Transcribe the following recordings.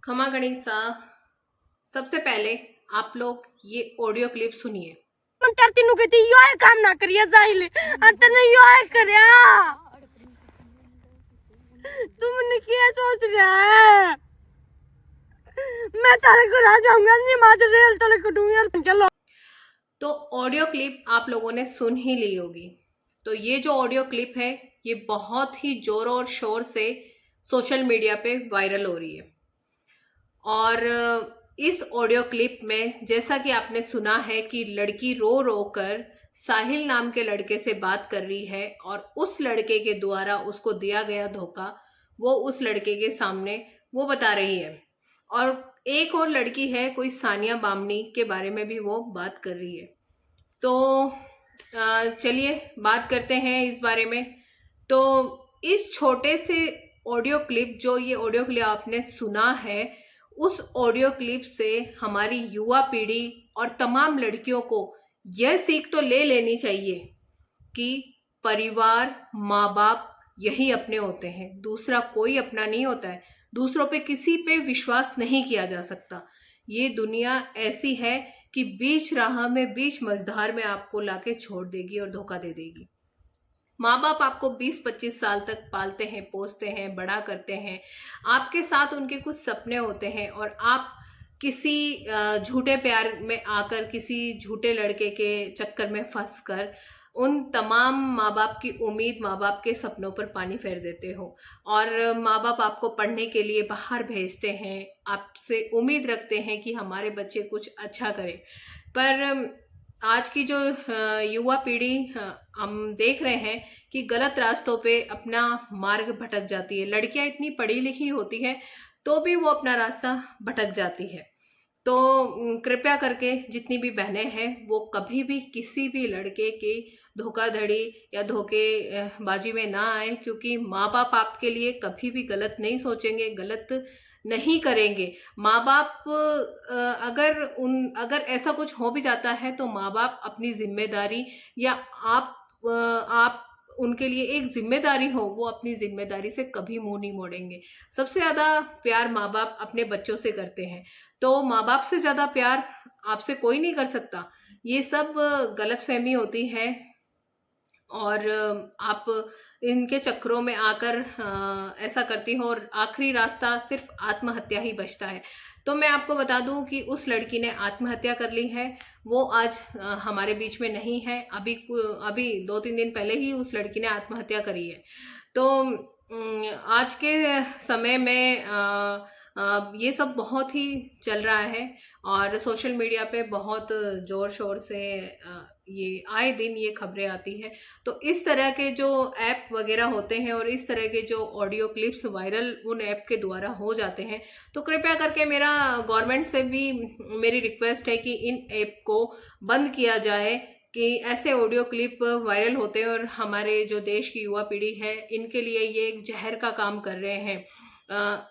खमा गणिसा, सबसे पहले आप लोग ये ऑडियो क्लिप सुनिए। पण तर तीनू कहती यो है काम ना करिया जाइले अंत ने यो है करया तुमने क्या सोच रहा है। मैं तारे को राज जाऊंगा नहीं मार रेल तले कटूंगा चलो। तो ऑडियो क्लिप आप लोगों ने सुन ही ली होगी। तो ये जो ऑडियो क्लिप है ये बहुत ही जोर और शोर से सोशल मीडिया पे वायरल हो रही है। और इस ऑडियो क्लिप में जैसा कि आपने सुना है कि लड़की रो रो कर साहिल नाम के लड़के से बात कर रही है और उस लड़के के द्वारा उसको दिया गया धोखा वो उस लड़के के सामने वो बता रही है। और एक और लड़की है कोई सानिया बामनी के बारे में भी वो बात कर रही है। तो चलिए बात करते हैं इस बारे में। तो इस छोटे से ऑडियो क्लिप जो ये ऑडियो क्लिप आपने सुना है उस ऑडियो क्लिप से हमारी युवा पीढ़ी और तमाम लड़कियों को यह सीख तो ले लेनी चाहिए कि परिवार, माँ बाप यही अपने होते हैं, दूसरा कोई अपना नहीं होता है। दूसरों पे किसी पे विश्वास नहीं किया जा सकता। ये दुनिया ऐसी है कि बीच राह में, बीच मझधार में आपको लाके छोड़ देगी और धोखा दे देगी। माँ बाप आपको 20-25 साल तक पालते हैं, पोसते हैं, बड़ा करते हैं, आपके साथ उनके कुछ सपने होते हैं और आप किसी झूठे प्यार में आकर, किसी झूठे लड़के के चक्कर में फंस कर उन तमाम माँ बाप की उम्मीद, माँ बाप के सपनों पर पानी फेर देते हो। और माँ बाप आपको पढ़ने के लिए बाहर भेजते हैं, आपसे उम्मीद रखते हैं कि हमारे बच्चे कुछ अच्छा करें। पर आज की जो युवा पीढ़ी हम देख रहे हैं कि गलत रास्तों पे अपना मार्ग भटक जाती है। लड़कियां इतनी पढ़ी लिखी होती हैं तो भी वो अपना रास्ता भटक जाती है। तो कृपया करके जितनी भी बहनें हैं वो कभी भी किसी भी लड़के की धोखाधड़ी या धोखेबाजी में ना आए, क्योंकि माँ बाप आपके लिए कभी भी गलत नहीं सोचेंगे, गलत नहीं करेंगे। माँ बाप अगर ऐसा कुछ हो भी जाता है तो माँ बाप अपनी जिम्मेदारी या आप उनके लिए एक जिम्मेदारी हो, वो अपनी जिम्मेदारी से कभी मुंह नहीं मोड़ेंगे। सबसे ज्यादा प्यार माँ बाप अपने बच्चों से करते हैं, तो माँ बाप से ज्यादा प्यार आपसे कोई नहीं कर सकता। ये सब गलतफहमी होती है और आप इनके चक्करों में आकर ऐसा करती हो और आखिरी रास्ता सिर्फ आत्महत्या ही बचता है। तो मैं आपको बता दूं कि उस लड़की ने आत्महत्या कर ली है। वो आज हमारे बीच में नहीं है। अभी 2-3 दिन पहले ही उस लड़की ने आत्महत्या करी है। तो आज के समय में ये सब बहुत ही चल रहा है और सोशल मीडिया पे बहुत जोर शोर से ये आए दिन ये खबरें आती है। तो इस तरह के जो ऐप वगैरह होते हैं और इस तरह के जो ऑडियो क्लिप्स वायरल उन ऐप के द्वारा हो जाते हैं, तो कृपया करके मेरा गवर्नमेंट से भी मेरी रिक्वेस्ट है कि इन ऐप को बंद किया जाए कि ऐसे ऑडियो क्लिप वायरल होते हैं और हमारे जो देश की युवा पीढ़ी है इनके लिए ये एक जहर का काम कर रहे हैं।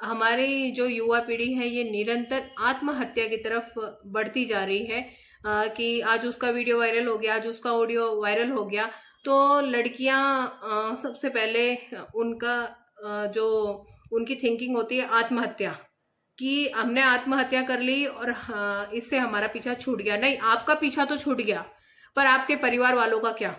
हमारी जो युवा पीढ़ी है ये निरंतर आत्महत्या की तरफ बढ़ती जा रही है कि आज उसका वीडियो वायरल हो गया, आज उसका ऑडियो वायरल हो गया। तो लड़कियां सबसे पहले उनका जो उनकी थिंकिंग होती है आत्महत्या कि हमने आत्महत्या कर ली और इससे हमारा पीछा छूट गया। नहीं, आपका पीछा तो छूट गया पर आपके परिवार वालों का क्या?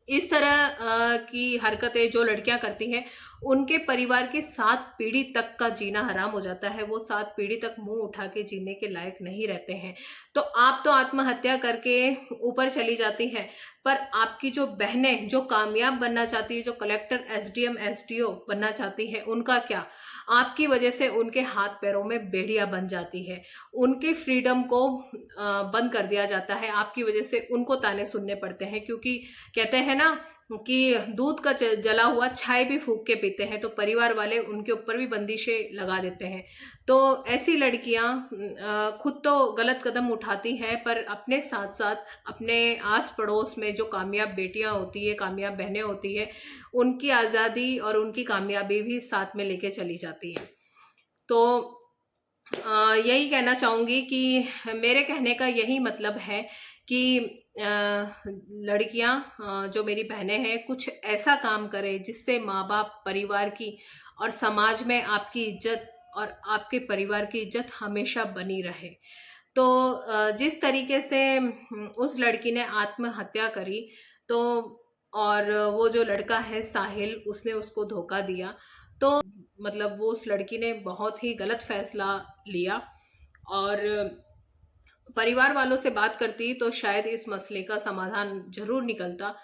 इस तरह की हरकतें जो लड़कियां करती हैं उनके परिवार के 7 पीढ़ी तक का जीना हराम हो जाता है। वो 7 पीढ़ी तक मुंह उठा के जीने के लायक नहीं रहते हैं। तो आप तो आत्महत्या करके ऊपर चली जाती हैं, पर आपकी जो बहनें जो कामयाब बनना चाहती है, जो कलेक्टर, एसडीएम, एसडीओ बनना चाहती है, उनका क्या? आपकी वजह से उनके हाथ पैरों में बेड़ियां बन जाती है, उनके फ्रीडम को बंद कर दिया जाता है। आपकी वजह से उनको ताने सुनने पड़ते हैं, क्योंकि कहते हैं ना कि दूध का जला हुआ छाय भी फूंक के पीते हैं। तो परिवार वाले उनके ऊपर भी बंदिशें लगा देते हैं। तो ऐसी लड़कियां खुद तो गलत कदम उठाती हैं, पर अपने साथ साथ अपने आस पड़ोस में जो कामयाब बेटियां होती है, कामयाब बहनें होती है, उनकी आज़ादी और उनकी कामयाबी भी साथ में लेके चली जाती है। तो यही कहना चाहूँगी कि मेरे कहने का यही मतलब है कि लड़कियां जो मेरी बहनें हैं कुछ ऐसा काम करें जिससे माँ बाप, परिवार की और समाज में आपकी इज्जत और आपके परिवार की इज्जत हमेशा बनी रहे। तो जिस तरीके से उस लड़की ने आत्महत्या करी, तो और वो जो लड़का है साहिल, उसने उसको धोखा दिया, तो मतलब वो उस लड़की ने बहुत ही गलत फैसला लिया। और परिवार वालों से बात करती तो शायद इस मसले का समाधान जरूर निकलता।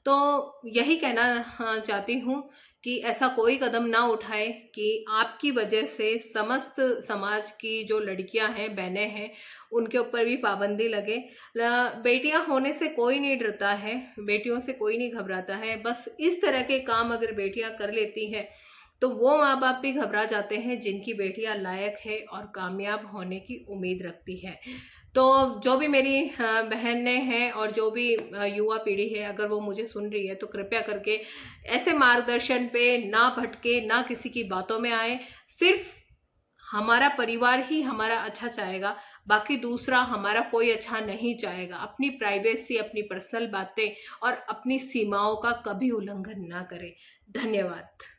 तो यही कहना चाहती हूँ कि ऐसा कोई कदम ना उठाए कि आपकी वजह से समस्त समाज की जो लड़कियां हैं, बहनें हैं, उनके ऊपर भी पाबंदी लगे। बेटियां होने से कोई नहीं डरता है, बेटियों से कोई नहीं घबराता है। बस इस तरह के काम अगर बेटियां कर लेती हैं तो वो माँ बाप भी घबरा जाते हैं जिनकी बेटियां लायक है और कामयाब होने की उम्मीद रखती है। तो जो भी मेरी बहनें हैं और जो भी युवा पीढ़ी है, अगर वो मुझे सुन रही है तो कृपया करके ऐसे मार्गदर्शन पे ना भटके, ना किसी की बातों में आए। सिर्फ हमारा परिवार ही हमारा अच्छा चाहेगा, बाकी दूसरा हमारा कोई अच्छा नहीं चाहेगा। अपनी प्राइवेसी, अपनी पर्सनल बातें और अपनी सीमाओं का कभी उल्लंघन ना करें। धन्यवाद।